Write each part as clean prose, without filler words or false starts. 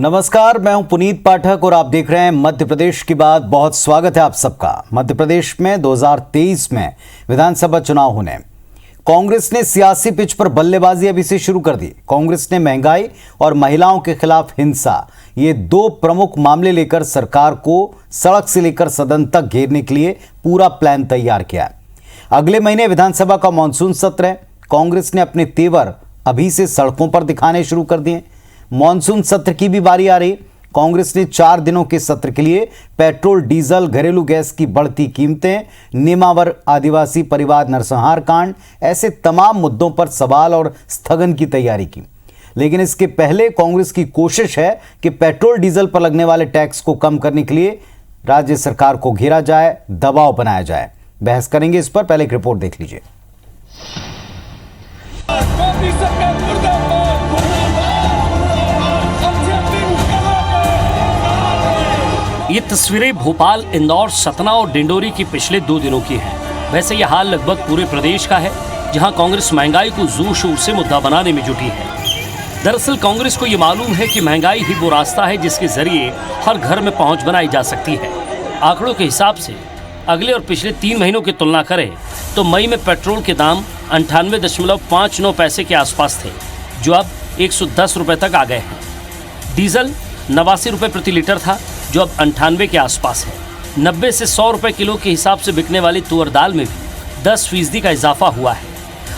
नमस्कार, मैं हूं पुनीत पाठक और आप देख रहे हैं मध्य प्रदेश की बात। बहुत स्वागत है आप सबका। मध्य प्रदेश में 2023 में विधानसभा चुनाव होने, कांग्रेस ने सियासी पिच पर बल्लेबाजी अभी से शुरू कर दी। कांग्रेस ने महंगाई और महिलाओं के खिलाफ हिंसा, ये दो प्रमुख मामले लेकर सरकार को सड़क से लेकर सदन तक घेरने के लिए पूरा प्लान तैयार किया है। अगले महीने विधानसभा का मानसून सत्र है। कांग्रेस ने अपने तेवर अभी से सड़कों पर दिखाने शुरू कर दिए। मॉनसून सत्र की भी बारी आ रही। कांग्रेस ने 4 दिनों के सत्र के लिए पेट्रोल, डीजल, घरेलू गैस की बढ़ती कीमतें, नेमावर आदिवासी परिवार नरसंहार कांड, ऐसे तमाम मुद्दों पर सवाल और स्थगन की तैयारी की। लेकिन इसके पहले कांग्रेस की कोशिश है कि पेट्रोल डीजल पर लगने वाले टैक्स को कम करने के लिए राज्य सरकार को घेरा जाए, दबाव बनाया जाए। बहस करेंगे इस पर, पहले एक रिपोर्ट देख लीजिए। ये तस्वीरें भोपाल, इंदौर, सतना और डिंडोरी की पिछले 2 दिनों की हैं। वैसे यह हाल लगभग पूरे प्रदेश का है, जहां कांग्रेस महंगाई को जोर शोर से मुद्दा बनाने में जुटी है। दरअसल कांग्रेस को ये मालूम है कि महंगाई ही वो रास्ता है जिसके जरिए हर घर में पहुंच बनाई जा सकती है। आंकड़ों के हिसाब से अगले और पिछले 3 महीनों की तुलना करें तो मई में पेट्रोल के दाम 98.59 पैसे के आसपास थे, जो अब 110 रुपये तक आ गए हैं। डीजल 89 रुपये प्रति लीटर था, जो अब 98 के आसपास है। 90 से 100 रुपये किलो के हिसाब से बिकने वाली तुअर दाल में भी 10% का इजाफा हुआ है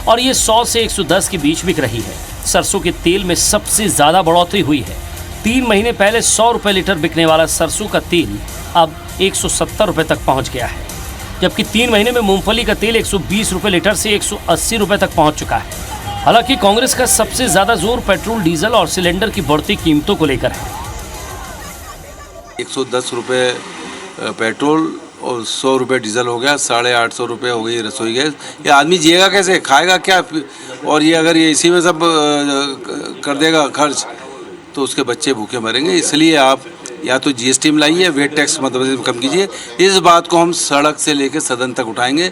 और ये 100 से 110 के बीच बिक रही है। सरसों के तेल में सबसे ज़्यादा बढ़ोतरी हुई है। 3 महीने पहले 100 रुपये लीटर बिकने वाला सरसों का तेल अब 170 रुपये तक पहुँच गया है, जबकि 3 महीने में मूंगफली का तेल 120 रुपये लीटर से 180 रुपये तक पहुँच चुका है। हालांकि कांग्रेस का सबसे ज़्यादा जोर पेट्रोल, डीजल और सिलेंडर की बढ़ती कीमतों को लेकर है। 110 रुपये पेट्रोल और 100 रुपये डीजल हो गया, 850 रुपये हो गई रसोई गैस। ये आदमी जिएगा कैसे, खाएगा क्या? और ये अगर ये इसी में सब कर देगा खर्च तो उसके बच्चे भूखे मरेंगे। इसलिए आप या तो जीएसटी में लाइए, वेट टैक्स मध्य प्रदेश में कम कीजिए। इस बात को हम सड़क से लेकर सदन तक उठाएंगे।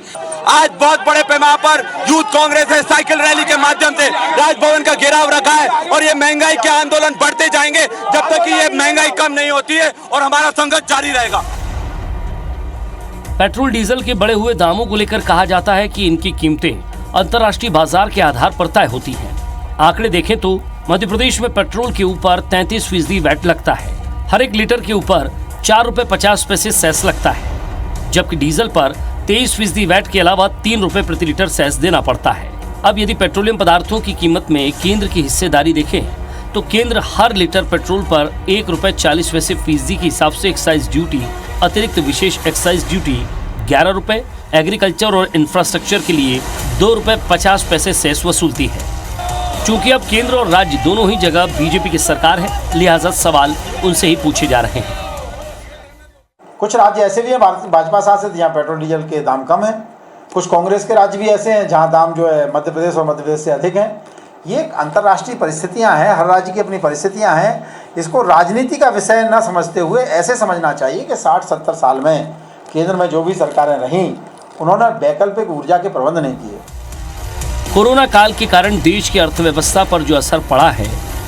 आज बहुत बड़े पैमाने पर यूथ कांग्रेस ने साइकिल रैली के माध्यम से राजभवन का घेराव रखा है और ये महंगाई के आंदोलन बढ़ते जाएंगे जब तक कि ये महंगाई कम नहीं होती है और हमारा संघर्ष जारी रहेगा। पेट्रोल, डीजल के बढ़े हुए दामों को लेकर कहा जाता है कि इनकी कीमतें अंतर्राष्ट्रीय बाजार के आधार पर तय होती हैं। आंकड़े देखें तो मध्य प्रदेश में पेट्रोल के ऊपर 33% वैट लगता है। हर 1 लीटर के ऊपर 4 रुपये 50 पैसे सेस लगता है, जबकि डीजल पर 23% वैट के अलावा 3 रुपये प्रति लीटर सेस देना पड़ता है। अब यदि पेट्रोलियम पदार्थों की कीमत में केंद्र की हिस्सेदारी देखें तो केंद्र हर लीटर पेट्रोल पर 1 रुपये 40 पैसे फीसदी के हिसाब से एक्साइज ड्यूटी, अतिरिक्त विशेष एक्साइज ड्यूटी 11 रुपये, एग्रीकल्चर और इंफ्रास्ट्रक्चर के लिए 2 रुपये 50 पैसे सेस वसूलती है। चूंकि अब केंद्र और राज्य दोनों ही जगह बीजेपी की सरकार है, लिहाजा सवाल उनसे ही पूछे जा रहे हैं। कुछ राज्य ऐसे भी हैं भाजपा शासित जहाँ पेट्रोल डीजल के दाम कम हैं। कुछ कांग्रेस के राज्य भी ऐसे हैं जहाँ दाम जो है मध्य प्रदेश और मध्य प्रदेश से अधिक हैं। ये एक अंतर्राष्ट्रीय परिस्थितियाँ हैं, हर राज्य की अपनी परिस्थितियाँ हैं। इसको राजनीति का विषय न समझते हुए ऐसे समझना चाहिए कि 60-70 साल में केंद्र में जो भी सरकारें रहीं, उन्होंने वैकल्पिक ऊर्जा के प्रबंध नहीं किए। कोरोना काल के कारण देश की अर्थव्यवस्था पर जो असर पड़ा है,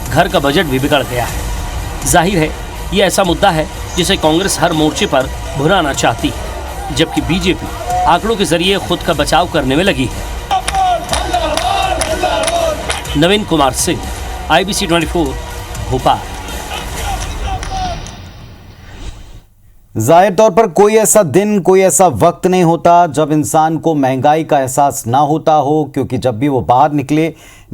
घर का बजट भी बिगड़ गया है। जाहिर है ये ऐसा मुद्दा है जिसे कांग्रेस हर मोर्चे पर भुनाना चाहती है, जबकि बीजेपी आंकड़ों के जरिए खुद का बचाव करने में लगी है। नवीन कुमार सिंह, IBC 24, भोपाल। जाहिर तौर पर कोई ऐसा दिन, कोई ऐसा वक्त नहीं होता जब इंसान को महंगाई का एहसास ना होता हो, क्योंकि जब भी वो बाहर निकले,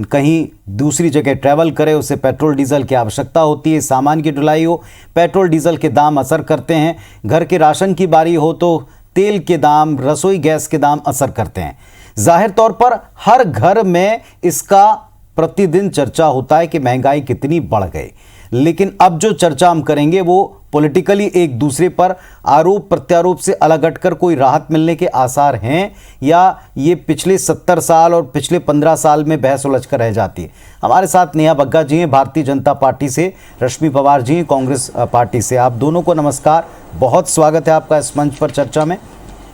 कहीं दूसरी जगह ट्रैवल करे, उसे पेट्रोल डीजल की आवश्यकता होती है। सामान की ढुलाई हो, पेट्रोल डीजल के दाम असर करते हैं। घर के राशन की बारी हो तो तेल के दाम, रसोई गैस के दाम असर करते हैं। जाहिर तौर पर हर घर में इसका प्रतिदिन चर्चा होता है कि महंगाई कितनी बढ़ गई। लेकिन अब जो चर्चा हम करेंगे वो पॉलिटिकली एक दूसरे पर आरोप प्रत्यारोप से अलग हटकर कोई राहत मिलने के आसार हैं, या ये पिछले 70 साल और पिछले 15 साल में बहस उलझ कर रह जाती है। हमारे साथ नेहा बग्गा जी हैं भारतीय जनता पार्टी से, रश्मि पवार जी हैं कांग्रेस पार्टी से। आप दोनों को नमस्कार, बहुत स्वागत है आपका इस मंच पर चर्चा में।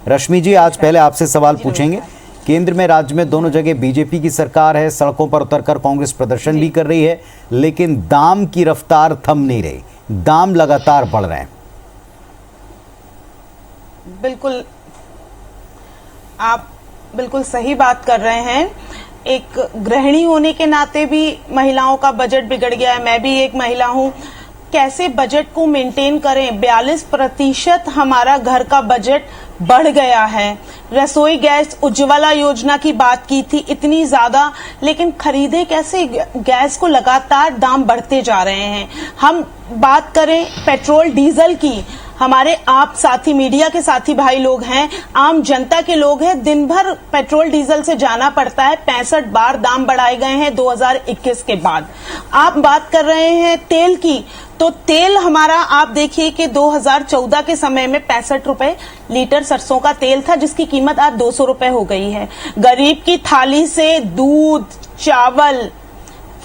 रश्मि जी, आज पहले आपसे सवाल पूछेंगे केंद्र में राज्य में दोनों जगह बीजेपी की सरकार है, सड़कों पर उतरकर कांग्रेस प्रदर्शन भी कर रही है, लेकिन दाम की रफ्तार थम नहीं रही, दाम लगातार बढ़ रहे हैं। बिल्कुल, आप बिल्कुल सही बात कर रहे हैं। एक गृहिणी होने के नाते भी महिलाओं का बजट बिगड़ गया है। मैं भी एक महिला हूं। कैसे बजट को मेंटेन करें? 42% हमारा घर का बजट बढ़ गया है। रसोई गैस उज्ज्वला योजना की बात की थी इतनी ज्यादा, लेकिन खरीदे कैसे? गैस को लगातार दाम बढ़ते जा रहे हैं। हम बात करें पेट्रोल डीजल की, हमारे आप साथी मीडिया के साथी भाई लोग हैं, आम जनता के लोग हैं, दिन भर पेट्रोल डीजल से जाना पड़ता है। 65 बार दाम बढ़ाए गए हैं 2021 के बाद। आप बात कर रहे हैं तेल की, तो तेल हमारा आप देखिए कि 2014 के समय में 65 रुपए लीटर सरसों का तेल था, जिसकी कीमत आज 200 रुपए हो गई है। गरीब की थाली से दूध, चावल,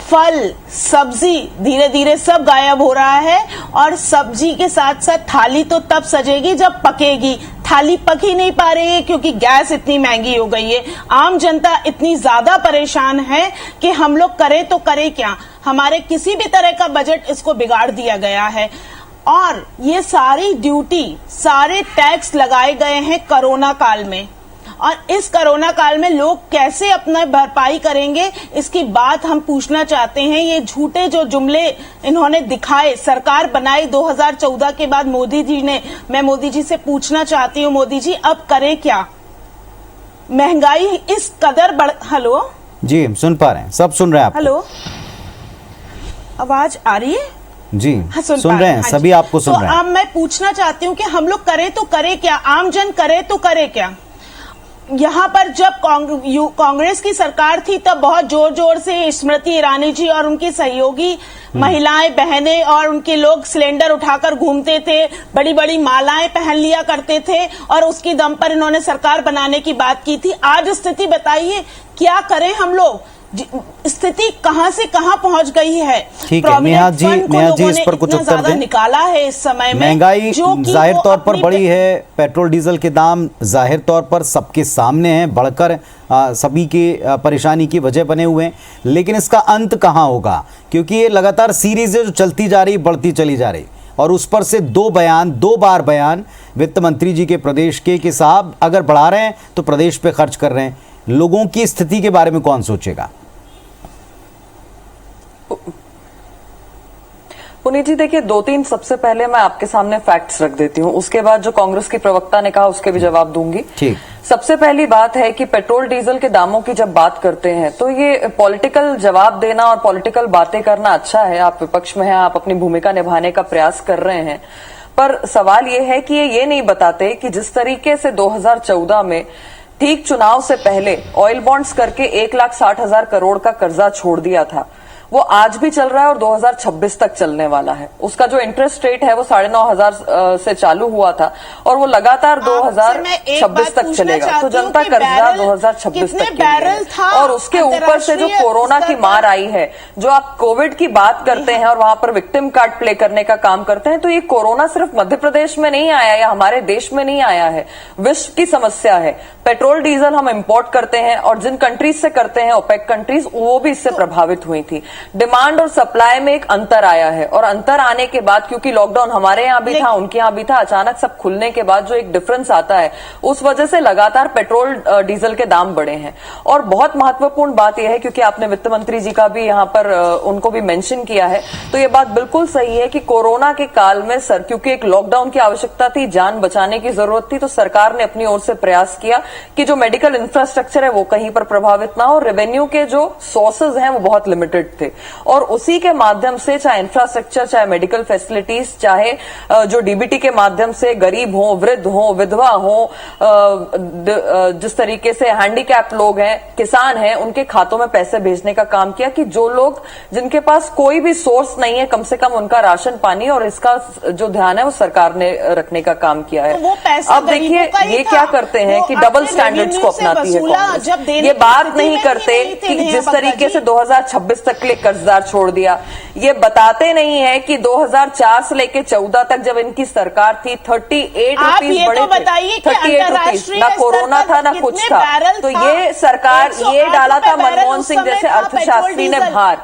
फल, सब्जी धीरे धीरे सब गायब हो रहा है। और सब्जी के साथ साथ थाली तो तब सजेगी जब पकेगी। थाली पक ही नहीं पा रही है क्योंकि गैस इतनी महंगी हो गई है। आम जनता इतनी ज्यादा परेशान है कि हम लोग करें तो करें क्या? हमारे किसी भी तरह का बजट इसको बिगाड़ दिया गया है। और ये सारी ड्यूटी, सारे टैक्स लगाए गए हैं कोरोना काल में, और इस कोरोना काल में लोग कैसे अपना भरपाई करेंगे, इसकी बात हम पूछना चाहते हैं। ये झूठे जो जुमले इन्होंने दिखाए, सरकार बनाई 2014 के बाद मोदी जी ने, मैं मोदी जी से पूछना चाहती हूँ, मोदी जी अब करें क्या? महंगाई इस कदर बढ़, हेलो जी, हम सुन पा रहे हैं, सब सुन रहे हैं आपको। हेलो, आवाज आ रही है? जी, हाँ, सुन रहे हैं, सभी आपको सुन रहे हैं। अब मैं पूछना चाहती हूँ कि हम लोग करें तो करें क्या? आम जन करे तो करे क्या? यहाँ पर जब कांग्रेस की सरकार थी तब बहुत जोर जोर से स्मृति ईरानी जी और उनकी सहयोगी महिलाएं, बहनें और उनके लोग सिलेंडर उठाकर घूमते थे, बड़ी बड़ी मालाएं पहन लिया करते थे, और उसकी दम पर इन्होंने सरकार बनाने की बात की थी। आज स्थिति बताइए, क्या करें हम लोग? स्थिति कहां से कहां पहुंच गई है। ठीक है, नेहा जी इस पर कुछ उत्तर दें। निकाला है इस समय में महंगाई जाहिर तौर पर बढ़ी है, पेट्रोल डीजल के दाम जाहिर तौर पर सबके सामने हैं, बढ़कर सभी की परेशानी की वजह बने हुए हैं, लेकिन इसका अंत कहां होगा? क्योंकि ये लगातार सीरीज है जो चलती जा रही, बढ़ती चली जा रही, और उस पर से दो बार बयान वित्त मंत्री जी के प्रदेश के कि साहब अगर बढ़ा रहे हैं तो प्रदेश पे खर्च कर रहे हैं। लोगों की स्थिति के बारे में कौन सोचेगा? पुनीत जी, देखिए, 2-3 सबसे पहले मैं आपके सामने फैक्ट्स रख देती हूँ, उसके बाद जो कांग्रेस की प्रवक्ता ने कहा उसके भी जवाब दूंगी। ठीक। सबसे पहली बात है कि पेट्रोल डीजल के दामों की जब बात करते हैं तो ये पॉलिटिकल जवाब देना और पॉलिटिकल बातें करना अच्छा है। आप विपक्ष में हैं, आप अपनी भूमिका निभाने का प्रयास कर रहे हैं, पर सवाल ये है कि ये नहीं बताते कि जिस तरीके से 2014 में ठीक चुनाव से पहले ऑयल बॉन्ड्स करके 1,60,000 करोड़ का कर्जा छोड़ दिया था, वो आज भी चल रहा है और 2026 तक चलने वाला है। उसका जो इंटरेस्ट रेट है वो 9,500 से चालू हुआ था और वो लगातार 2026 तक चलेगा। तो जनता कर्जा 2026 तक के और उसके ऊपर से जो कोरोना की मार आई है, जो आप कोविड की बात करते हैं और वहां पर विक्टिम कार्ड प्ले करने का काम करते हैं, तो ये कोरोना सिर्फ मध्य प्रदेश में नहीं आया या हमारे देश में नहीं आया है, विश्व की समस्या है। पेट्रोल डीजल हम इंपोर्ट करते हैं और जिन कंट्रीज से करते हैं, ओपेक कंट्रीज, वो भी इससे प्रभावित हुई थी। डिमांड और सप्लाई में एक अंतर आया है और अंतर आने के बाद, क्योंकि लॉकडाउन हमारे यहाँ भी था, उनके यहाँ भी था, अचानक सब खुलने के बाद जो एक डिफरेंस आता है, उस वजह से लगातार पेट्रोल डीजल के दाम बढ़े हैं। और बहुत महत्वपूर्ण बात यह है, क्योंकि आपने वित्त मंत्री जी का भी यहाँ पर उनको भी मेंशन किया है, तो ये बात बिल्कुल सही है कि कोरोना के काल में सर, क्योंकि एक लॉकडाउन की आवश्यकता थी, जान बचाने की जरूरत थी, तो सरकार ने अपनी ओर से प्रयास किया कि जो मेडिकल इंफ्रास्ट्रक्चर है वो कहीं पर प्रभावित ना हो। रेवेन्यू के जो सोर्सेज हैं वो बहुत लिमिटेड थे और उसी के माध्यम से, चाहे इंफ्रास्ट्रक्चर, चाहे मेडिकल फैसिलिटीज, चाहे जो डीबीटी के माध्यम से गरीब हो, वृद्ध हो, विधवा हो, जिस तरीके से हैंडीकैप लोग हैं, किसान हैं, उनके खातों में पैसे भेजने का काम किया कि जो लोग जिनके पास कोई भी सोर्स नहीं है, कम से कम उनका राशन पानी, और इसका जो ध्यान है वो सरकार ने रखने का काम किया है। अब देखिए ये क्या करते हैं कि डबल स्टैंडर्ड्स को अपनाती है कांग्रेस। ये बात नहीं करते कि जिस तरीके से 2026 तक के लिए कर्जदार छोड़ दिया। ये बताते नहीं है कि 2004 से लेके 14 तक जब इनकी सरकार थी 38 रुपीज बढ़े थे, 38 रुपीज, ना कोरोना था ना कुछ था। तो ये सरकार ये डाला था मनमोहन सिंह जैसे अर्थशास्त्री ने बाहर।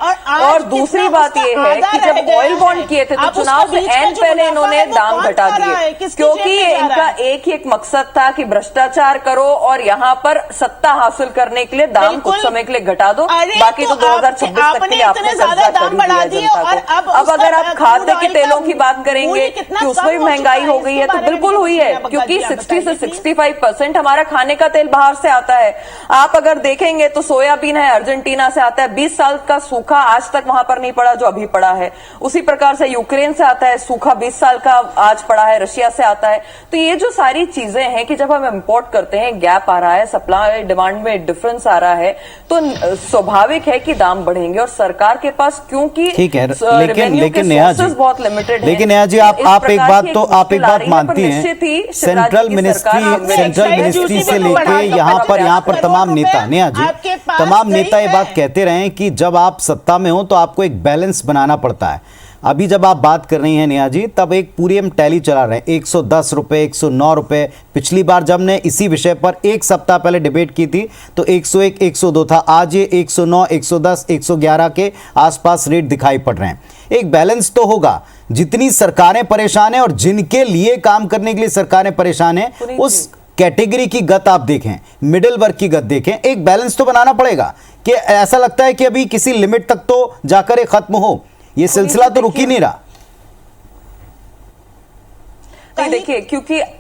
और दूसरी बात ये है कि जब ऑयल बॉन्ड किए थे तो चुनाव से एन पहले इन्होंने दाम घटा दिए, क्योंकि इनका एक ही एक मकसद था कि भ्रष्टाचार करो और यहाँ पर सत्ता हासिल करने के लिए दाम कुछ समय के लिए घटा दो, बाकी तो 2026 तक के लिए आपने कर्जा खरीद लिया जनता को। अब अगर आप खाद्य के तेलों की बात करेंगे कि उसमें भी महंगाई हो गई है, तो बिल्कुल हुई है, क्योंकि 60 से 65% हमारा खाने का तेल बाहर से आता है। आप अगर देखेंगे तो सोयाबीन है अर्जेंटीना से आता है, 20 साल का सूखा आज तक वहां पर नहीं पड़ा जो अभी पड़ा है। उसी प्रकार से यूक्रेन से आता है सूखा, 20 साल का आज पड़ा है, रशिया से आता है। तो ये जो सारी चीजें हैं कि जब हम इंपोर्ट करते हैं गैप आ रहा है, सप्लाई डिमांड में डिफरेंस आ रहा है, तो स्वाभाविक है कि दाम बढ़ेंगे। और सरकार के पास क्योंकि ठीक है, लेकिन नेहा जी बहुत लिमिटेड है, लेकिन नेहा जी आप एक बात मानती हैं, सेंट्रल मिनिस्ट्री से लेके यहाँ पर तमाम नेता, नेहा जी तमाम नेता ये बात कहते रहे कि जब आप सत्ता में हो तो आपको एक बैलेंस बनाना पड़ता है। अभी जब आप बात कर रही हैं नेहा जी, तब एक पूरी हम टैली चला रहे हैं, 110 रुपए, 109 रुपए। पिछली बार जब ने इसी विषय पर एक सप्ताह पहले डिबेट की थी तो 101, 102 था। आज ये 109, 110, 111 के आसपास रेट दिखाई पड़ रहे हैं। एक बैलेंस तो होगा। जितनी सरकारें परेशान हैं और जिनके लिए काम करने के लिए सरकारें परेशान हैं, उस कैटेगरी की गत आप देखें, मिडिल वर्ग की गत देखें, एक बैलेंस तो बनाना पड़ेगा। कि ऐसा लगता है कि अभी किसी लिमिट तक तो जाकर ये खत्म हो, ये सिलसिला तो रुक ही नहीं रहा। देखिए क्योंकि आप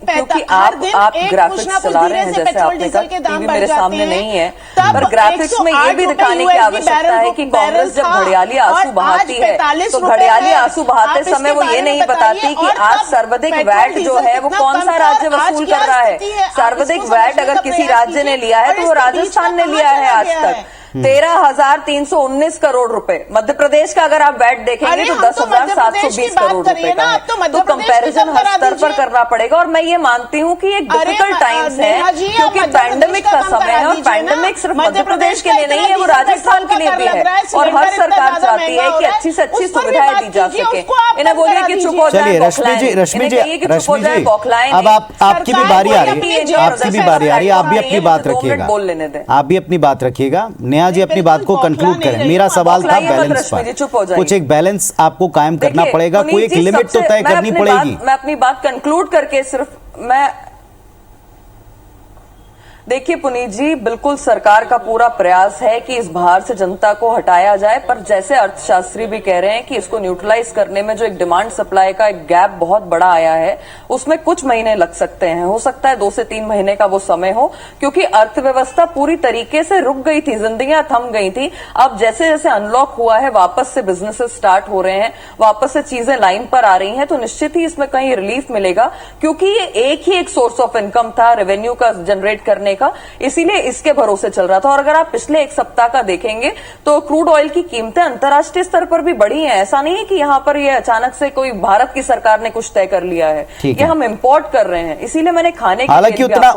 ग्राफिक्स चला रहे हैं, जैसे आपने कहा टीवी मेरे सामने नहीं है, पर ग्राफिक्स में ये भी दिखाने की आवश्यकता है कि कांग्रेस जब घड़ियाली आंसू बहाती है तो घड़ियाली आंसू बहाते समय वो ये नहीं बताती कि आज सर्वाधिक वैट जो है वो कौन सा राज्य वसूल कर रहा है। सर्वाधिक वैट अगर किसी राज्य ने लिया है तो वो राजस्थान ने लिया है आज तक 13,319 करोड़ रुपए। मध्य प्रदेश का अगर आप वैट देखेंगे तो 10,720 करोड़ रुपए का है। तो कंपैरिजन हर स्तर पर करना पड़ेगा। और मैं ये मानती हूँ कि एक डिफिकल्ट टाइम्स है, क्योंकि पैंडेमिक का समय है और पैंडेमिक सिर्फ मध्य प्रदेश के लिए नहीं है, वो राजस्थान के लिए भी है। और हर सरकार चाहती है कि अच्छी से अच्छी सुविधाएं दी जा सके। इन्हें बोलिए कि चुप हो जाए, रश्मि जी, अब आपकी भी बारी आ रही है, आपकी भी बारी आ रही है, आप भी अपनी बात रखिएगा, बोल लेने दें, आप भी अपनी बात रखिएगा। जी अपनी बात को कंक्लूड करें। मेरा सवाल था बैलेंस पर, कुछ एक बैलेंस आपको कायम करना पड़ेगा, कोई एक लिमिट तो तय करनी पड़ेगी। मैं अपनी बात कंक्लूड करके सिर्फ देखिए पुनीत जी, बिल्कुल सरकार का पूरा प्रयास है कि इस भार से जनता को हटाया जाए, पर जैसे अर्थशास्त्री भी कह रहे हैं कि इसको न्यूट्रलाइज करने में जो एक डिमांड सप्लाई का एक गैप बहुत बड़ा आया है, उसमें कुछ महीने लग सकते हैं। हो सकता है 2 से 3 महीने का वो समय हो, क्योंकि अर्थव्यवस्था पूरी तरीके से रुक गई थी, जिंदगियां थम गई थी। अब जैसे जैसे अनलॉक हुआ है, वापस से बिजनेसेस स्टार्ट हो रहे हैं, वापस से चीजें लाइन पर आ रही हैं, तो निश्चित ही इसमें कहीं रिलीफ मिलेगा, क्योंकि ये एक ही एक सोर्स ऑफ इनकम था रेवेन्यू का जनरेट करने का, इसीलिए इसके भरोसे चल रहा था। और अगर आप पिछले एक सप्ताह का देखेंगे तो क्रूड ऑयल की कीमतें अंतर्राष्ट्रीय स्तर पर भी बढ़ी हैं। ऐसा नहीं है कि यहाँ पर ये अचानक से कोई भारत की सरकार ने कुछ तय कर लिया है, ये हम इंपोर्ट कर रहे हैं। इसीलिए मैंने खाने हालांकि उतना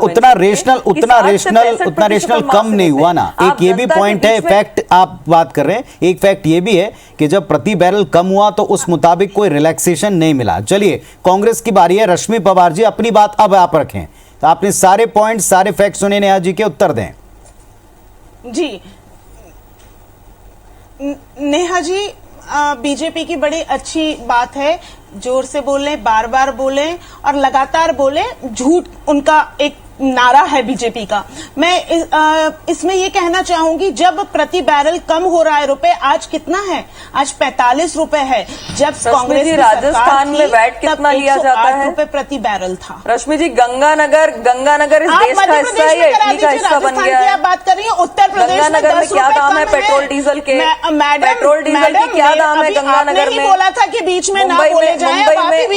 रेशनल कम नहीं हुआ ना। एक ये भी पॉइंट है, फैक्ट आप बात कर रहे हैं, एक फैक्ट ये भी है कि जब प्रति बैरल कम हुआ तो उस मुताबिक कोई रिलैक्सेशन नहीं मिला। चलिए कांग्रेस की बारी है। रश्मि पवार जी अपनी बात अब आप रखें, तो आपने सारे पॉइंट सारे फैक्ट सुने, नेहा जी के उत्तर दें। जी नेहा जी, बीजेपी की बड़ी अच्छी बात है, जोर से बोले, बार बार बोले और लगातार बोले। झूठ उनका एक नारा है बीजेपी का। मैं इसमें ये कहना चाहूंगी, जब प्रति बैरल कम हो रहा है रुपए, आज कितना है? आज 45 रुपए है। जब कांग्रेस की राजस्थान में वैट कितना लिया जाता है? रुपए प्रति बैरल था। रश्मि जी, गंगानगर इस देश का हिस्सा है या इटली का हिस्सा बन गया है? आप बात कर रही हैं उत्तर प्रदेश गंगानगर में क्या दाम है पेट्रोल डीजल के? पेट्रोल डीजल के क्या दाम है गंगानगर में? बोला था कि बीच में ना बोले जाए,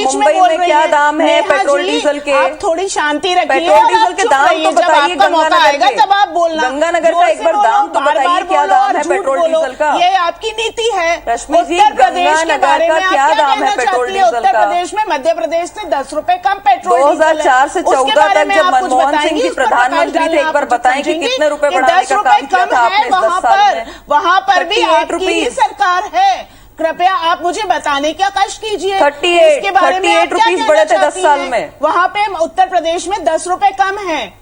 मुंबई में क्या दाम है पेट्रोल डीजल के? आप थोड़ी शांति रखिए। पेट्रोल डीजल डीजल के दाम तो बताइए गंगानगर तब आप बोलना, गंगानगर का एक बार दाम तो बताइए, क्या दाम है पेट्रोल डीजल का? ये आपकी नीति है। रश्मि जी, गंगानगर का क्या दाम है पेट्रोल डीजल का? उत्तर प्रदेश में, मध्य प्रदेश से 10 रुपए कम पेट्रोल 2004 से 14 तक जब मनमोहन सिंह जी प्रधानमंत्री थे, एक बार बताएं कि कितने रुपए बढ़ाने का काम किया था आपने इस 10 साल में? वहाँ पर भी आपकी ही सरकार है। कृपया आप मुझे बताने का कष्ट कीजिए। 38 रुपीज बढ़े थे 10 साल में। वहाँ पे उत्तर प्रदेश में 10 रुपए कम है।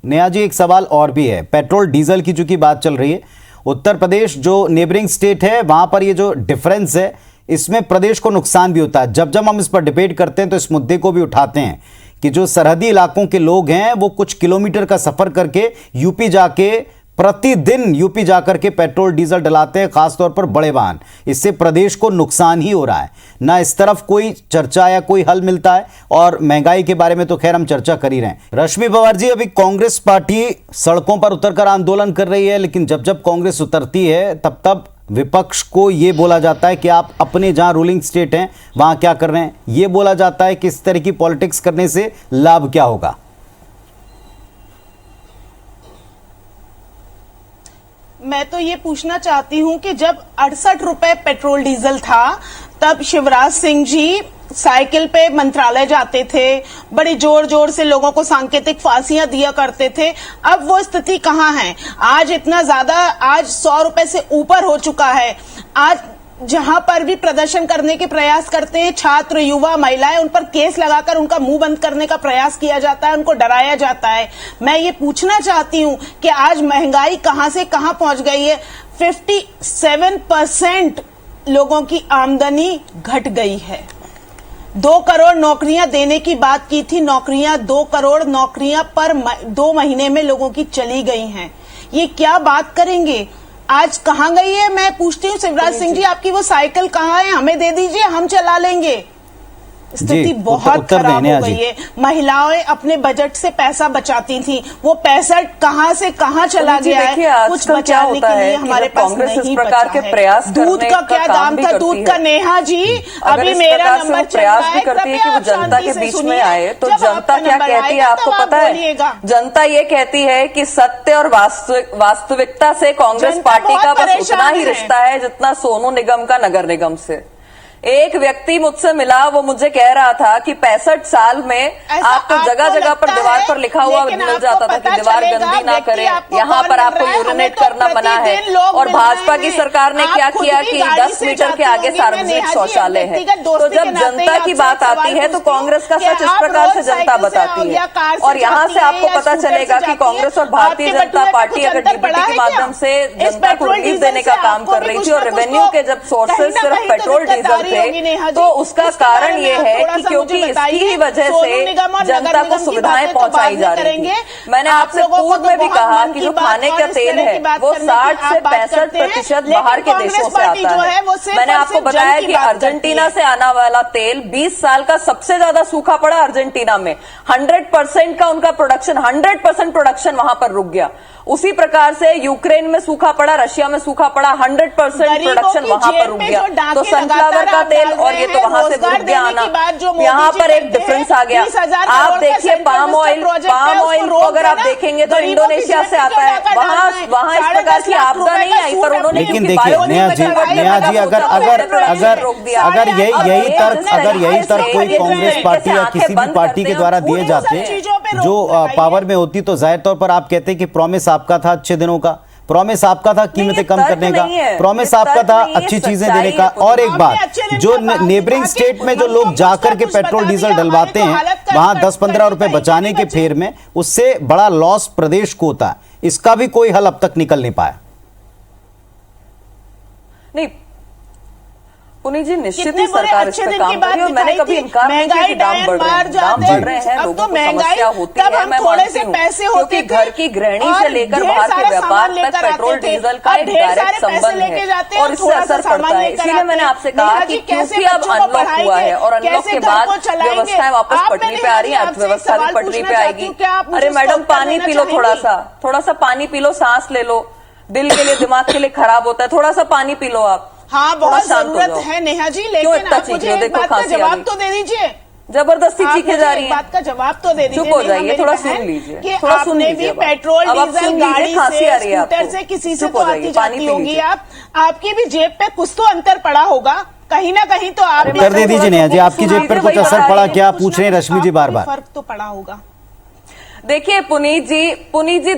नेहा जी, एक सवाल और भी है। पेट्रोल डीजल की चूंकि बात चल रही है, उत्तर प्रदेश जो नेबरिंग स्टेट है वहां पर ये जो डिफरेंस है इसमें प्रदेश को नुकसान भी होता है। जब जब हम इस पर डिबेट करते हैं तो इस मुद्दे को भी उठाते हैं कि जो सरहदी इलाकों के लोग हैं वो कुछ किलोमीटर का सफर करके यूपी जाके, प्रतिदिन यूपी जाकर के पेट्रोल डीजल डलाते हैं, खासतौर पर बड़े वाहन। इससे प्रदेश को नुकसान ही हो रहा है ना। इस तरफ कोई चर्चा या कोई हल मिलता है, और महंगाई के बारे में तो खैर हम चर्चा कर ही रहे हैं। रश्मि पवार जी, अभी कांग्रेस पार्टी सड़कों पर उतरकर आंदोलन कर रही है, लेकिन जब जब कांग्रेस उतरती है तब तब विपक्ष को यह बोला जाता है कि आप अपने जहां रूलिंग स्टेट हैं वहां क्या कर रहे हैं। यह बोला जाता है कि इस तरह की पॉलिटिक्स करने से लाभ क्या होगा। मैं तो ये पूछना चाहती हूं कि जब 68 रुपए पेट्रोल डीजल था तब शिवराज सिंह जी साइकिल पे मंत्रालय जाते थे, बड़ी जोर जोर से लोगों को सांकेतिक फांसियां दिया करते थे। अब वो स्थिति कहां है? आज इतना ज्यादा, आज 100 रुपए से ऊपर हो चुका है। आज जहां पर भी प्रदर्शन करने के प्रयास करते हैं छात्र, युवा, महिलाएं, उन पर केस लगाकर उनका मुंह बंद करने का प्रयास किया जाता है, उनको डराया जाता है। मैं ये पूछना चाहती हूं कि आज महंगाई कहां से कहां पहुंच गई है। 57% लोगों की आमदनी घट गई है। 2 करोड़ नौकरियां देने की बात की थी, 2 करोड़ नौकरियां पर 2 महीने में लोगों की चली गई हैं। ये क्या बात करेंगे? आज कहां गई है? मैं पूछती हूँ शिवराज सिंह जी, आपकी वो साइकिल कहां है? हमें दे दीजिए, हम चला लेंगे। स्थिति बहुत खराब हो गई है। महिलाएं अपने बजट से पैसा बचाती थी, वो पैसा कहां से कहां चला गया है? कुछ बचाने के लिए हमारे पास नहीं बचा है। दूध का क्या दाम था? दूध का, नेहा जी अभी मेरा नंबर प्रयास भी करती है कि वो जनता के बीच में आए, तो जनता क्या कहती है आपको पता है? जनता ये कहती है कि सत्य और वास्तविकता से कांग्रेस पार्टी का बस उतना ही रिश्ता है जितना सोनू निगम का नगर निगम से। एक व्यक्ति मुझसे मिला, वो मुझे कह रहा था कि 65 साल में आपको जगह जगह पर दीवार पर लिखा हुआ मिल जाता था कि दीवार गंदी ना करें, यहाँ पर आपको यूरिनेट करना मना है। और भाजपा की सरकार ने क्या किया कि 10 मीटर के आगे सार्वजनिक शौचालय है। तो जब जनता की बात आती है तो कांग्रेस का सच इस प्रकार से जनता बताती है। और यहाँ से आपको पता चलेगा कि कांग्रेस और भारतीय जनता पार्टी अगर डीबीटी के माध्यम से जनता को रिलीफ देने का काम कर रही थी, और रेवेन्यू के जब सोर्सेज सिर्फ पेट्रोल डीजल थे, तो उसका कारण ये है कि क्योंकि इसकी ही वजह से जनता को सुविधाएं पहुंचाई जा रही थी। मैंने आपसे पूर्व में भी कहा कि जो खाने का तेल है वो 60 से 65% बाहर के देशों से आता है। मैंने आपको बताया कि अर्जेंटीना से आने वाला तेल 20 साल का सबसे ज्यादा सूखा पड़ा अर्जेंटीना में। 100% का उनका प्रोडक्शन, 100% प्रोडक्शन वहां पर रुक गया। उसी प्रकार से यूक्रेन में सूखा पड़ा, रशिया में सूखा पड़ा, 100% प्रोडक्शन वहां पर रुक गया। तो सनफ्लावर का तेल, और ये तो वहां से रुक गया आना। यहाँ पर एक डिफरेंस आ गया। आप देखिए पाम ऑयल को अगर आप देखेंगे तो इंडोनेशिया से आता है। वहां इस प्रकार की आपदा नहीं आई, पर उन्होंने, लेकिन देखिए नेहा जी, अगर यही तर्क कोई कांग्रेस पार्टी या किसी भी पार्टी के द्वारा दिए जाते जो पावर में होती, तो जाहिर तौर पर आप कहते हैं कि प्रॉमिस आपका था अच्छे दिनों का, प्रॉमिस आपका था कीमतें कम करने का, प्रॉमिस आपका था अच्छी चीजें देने का। और एक बात, जो नेबरिंग स्टेट में जो लोग जाकर के पेट्रोल डीजल डलवाते हैं वहां 10-15 रुपए बचाने के फेर में उससे बड़ा लॉस प्रदेश को होता है। इसका भी कोई हल अब तक निकल नहीं पाया। नहीं पुनीत जी, निश्चित ही सरकार इस पर काम कर रही है, और मैंने कभी इनकार नहीं किया कि दाम बढ़ रहे हैं, लोगों को समस्या होती है, मैं मानती हूँ, क्योंकि घर की गृहिणी से लेकर बाहर के व्यापार तक पेट्रोल डीजल का एक डायरेक्ट संबंध है और इससे असर पड़ता है। इसीलिए मैंने आपसे कहा कि क्योंकि अब अनलॉक हुआ है और अनलॉक के बाद व्यवस्थाएं वापस पटरी पे आ रही है, अर्थव्यवस्था भी पटरी पे आएगी। अरे मैडम पानी पी लो, थोड़ा सा पानी पी लो, सांस ले लो, दिल के लिए, दिमाग के लिए खराब होता है, थोड़ा सा पानी पी लो आप। हाँ, बहुत जरूरत है नेहा जी, लेकिन आप मुझे एक बात का जवाब तो दे दीजिए। जबरदस्ती आप चीखें मुझे जा रही एक हैं। बात का जवाब तो दे दीजिए। चुप हो नहीं, जाइए, मेरी थोड़ा बहन, सुन लीजिए, कि थोड़ा सुन आपने लीजिए भी पेट्रोल अब आप डीजल सुन लीजिए, गाड़ी खांसी से आ रही है स्कूटर आपको। से किसी से चुप तो हो जाइए, आती पानी जाती पी होंगी लीजिए। आपकी भी जेब पे कुछ तो अंतर पड़ा होगा, कहीं ना कहीं तो आप भी उत्तर दे दीजिए नेहा जी, आपकी जेब पर कुछ असर पड़ा क्या, पूछ रहे हैं रश्मि जी बार बार। फर्क तो पड़ा होगा। देखिए पुनीत जी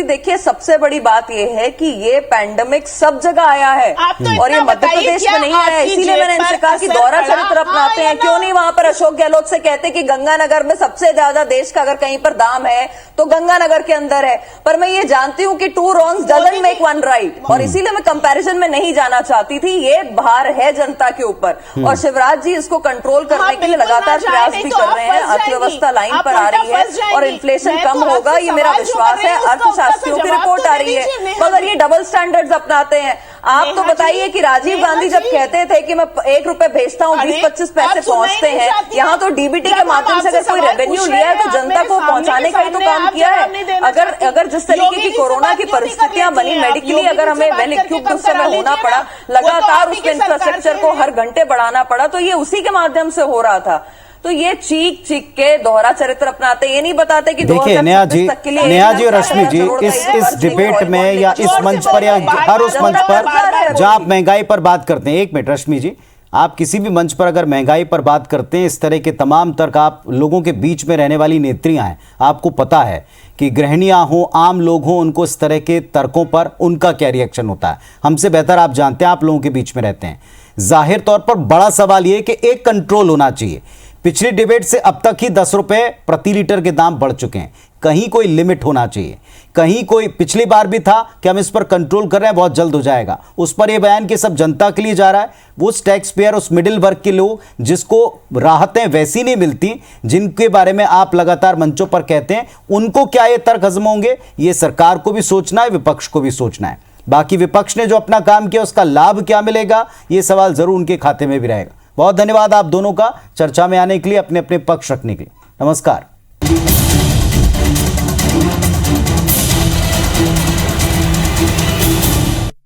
देखिए सबसे बड़ी बात यह है कि ये पैंडेमिक सब जगह आया है आप तो और ये इतना मध्य बताइए, प्रदेश क्या में नहीं आया। आपकी इसीलिए मैंने जेब इनसे पर कहा कि असर दौरा पड़ा? चरित्र अपनाते हाँ हैं, या क्यों ना? नहीं वहां पर अशोक गहलोत से कहते कि गंगानगर में सबसे ज्यादा देश का अगर कहीं पर दाम है तो गंगानगर के अंदर है। पर मैं ये जानती हूँ कि 2 wrongs doesn't make 1 right, और इसीलिए मैं कंपैरिजन में नहीं जाना चाहती थी। ये भार है जनता के ऊपर और शिवराज जी इसको कंट्रोल करने के लिए लगातार प्रयास भी कर रहे हैं। अर्थव्यवस्था लाइन पर आ रही है और इन्फ्लेशन कम होगा, ये मेरा विश्वास है। अर्थशास्त्रियों की रिपोर्ट आ रही है, मगर ये डबल स्टैंडर्ड्स अपनाते हैं। आप तो बताइए कि राजीव गांधी जब कहते थे कि मैं 1 रुपए भेजता हूँ 20-25 पैसे पहुंचते हैं, यहाँ तो डीबीटी के माध्यम से अगर कोई रेवेन्यू लिया है तो जनता को पहुंचाने का ही तो काम किया है। अगर जिस तरीके की कोरोना की परिस्थितियां बनी, मेडिकली अगर हमें वेल इक्विप्ड उस समय होना पड़ा, लगातार उसके इंफ्रास्ट्रक्चर को हर घंटे बढ़ाना पड़ा, तो ये उसी के माध्यम से हो रहा था। तो ये चीख के दोहरा चरित्र अपनाते, ये नहीं बताते कि देखिए नेहा जी और रश्मि जी, इस डिबेट में या इस मंच पर या हर उस मंच पर जहां आप महंगाई पर बात करते हैं, 1 मिनट रश्मि जी, आप किसी भी मंच पर अगर महंगाई पर बात करते हैं, इस तरह के तमाम तर्क आप लोगों के बीच में रहने वाली नेत्रियां हैं, आपको पता है कि गृहिणियां हो, आम लोग हों, उनको इस तरह के तर्कों पर उनका क्या रिएक्शन होता है, हमसे बेहतर आप जानते हैं, आप लोगों के बीच में रहते हैं। जाहिर तौर पर बड़ा सवाल यह कि एक कंट्रोल होना चाहिए। पिछली डिबेट से अब तक ही 10 रुपए प्रति लीटर के दाम बढ़ चुके हैं, कहीं कोई लिमिट होना चाहिए, कहीं कोई, पिछली बार भी था कि हम इस पर कंट्रोल कर रहे हैं, बहुत जल्द हो जाएगा, उस पर यह बयान कि सब जनता के लिए जा रहा है। वो टैक्स पेयर, उस मिडिल वर्ग के लोग जिसको राहतें वैसी नहीं मिलती जिनके बारे में आप लगातार मंचों पर कहते हैं, उनको क्या ये तर्क हजम होंगे, ये सरकार को भी सोचना है, विपक्ष को भी सोचना है। बाकी विपक्ष ने जो अपना काम किया उसका लाभ क्या मिलेगा, ये सवाल जरूर उनके खाते में भी रहेगा। बहुत धन्यवाद आप दोनों का चर्चा में आने के लिए, अपने अपने पक्ष रखने के लिए। नमस्कार।